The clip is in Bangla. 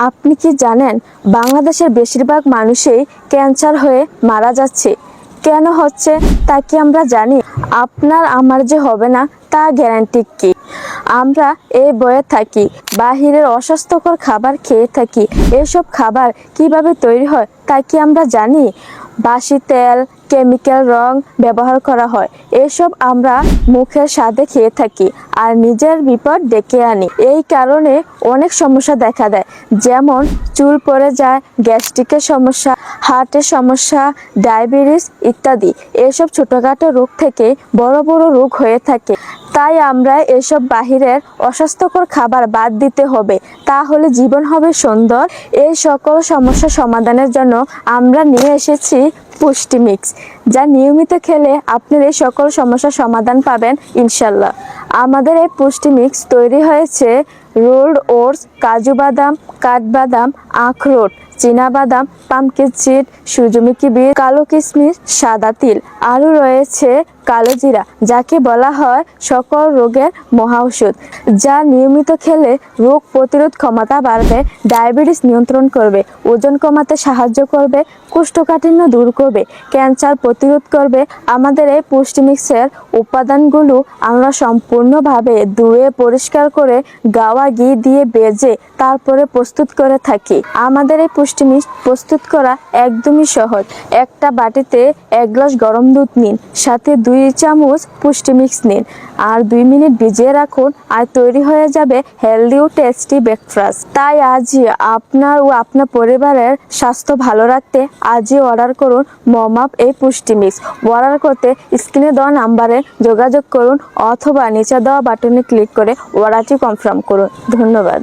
আপনি কি জানেন বাংলাদেশের বেশিরভাগ মানুষই ক্যান্সার হয়ে মারা যাচ্ছে? কেন হচ্ছে তা কি আমরা জানি? আপনার আমার যে হবে না তা গ্যারান্টি কি? আমরা এই বয়ে থাকি, বাহিরের অস্বাস্থ্যকর খাবার খেয়ে থাকি। এসব খাবার কিভাবে তৈরি হয় তা কি আমরা জানি? বাসি তেল, কেমিক্যাল রং ব্যবহার করা হয়। এসব আমরা মুখের স্বাদে খেয়ে থাকি আর নিজের বিপদ ডেকে আনি। এই কারণে অনেক সমস্যা দেখা দেয়, যেমন চুল পড়ে যায়, গ্যাস্ট্রিকের সমস্যা, হার্টের সমস্যা, ডায়াবেটিস ইত্যাদি। এসব ছোটখাটো রোগ থেকে বড় বড় রোগ হয়ে থাকে। তাই আমরা এসব বাহিরের অস্বাস্থ্যকর খাবার বাদ দিতে হবে, তাহলে জীবন হবে সুন্দর। এই সকল সমস্যা সমাধানের জন্য আমরা নিয়ে এসেছি পুষ্টি মিক্স, যা নিয়মিত খেলে আপনার এই সকল সমস্যার সমাধান পাবেন ইনশাল্লাহ। আমাদের এই পুষ্টি মিক্স তৈরি হয়েছে রোলড ওটস, কাজু বাদাম, কাঠবাদাম, আখরোট, চীনাবাদাম, পামকিন সিড, সূর্যমুখী বীজ, কালো কিশমিশ, সাদা তিল। আরও রয়েছে কালো জিরা, যাকে বলা হয় সকল রোগের মহা ঔষধ, যা নিয়মিত খেলে রোগ প্রতিরোধ ক্ষমতা বাড়বে, ডায়াবেটিস নিয়ন্ত্রণ করবে, ওজন কমাতে সাহায্য করবে, কোষ্ঠকাঠিন্য দূর করবে, ক্যান্সার প্রতিরোধ করবে। আমাদের এই পুষ্টি মিক্সের উপাদানগুলো আমরা সম্পূর্ণভাবে ধুয়ে পরিষ্কার করে গাওয়া ঘি দিয়ে ভেজে তারপরে প্রস্তুত করে থাকি। আমাদের এই পুষ্টি মিক্স প্রস্তুত করা একদমই সহজ। একটা বাটিতে 1 গ্লাস গরম দুধ নিন, সাথে 2 চামচ পুষ্টি মিক্স নিন আর 2 মিনিট ভিজিয়ে রাখুন, আর তৈরি হয়ে যাবে হেলদি ও টেস্টি ব্রেকফাস্ট। তাই আজই আপনার ও আপনার পরিবারের স্বাস্থ্য ভালো রাখতে আজই অর্ডার করুন মম-আপ এই পুষ্টি মিক্স। অর্ডার করতে স্ক্রিনে দেওয়া নাম্বারে যোগাযোগ করুন অথবা নিচে দেওয়া বাটনে ক্লিক করে অর্ডারটি কনফার্ম করুন। ধন্যবাদ।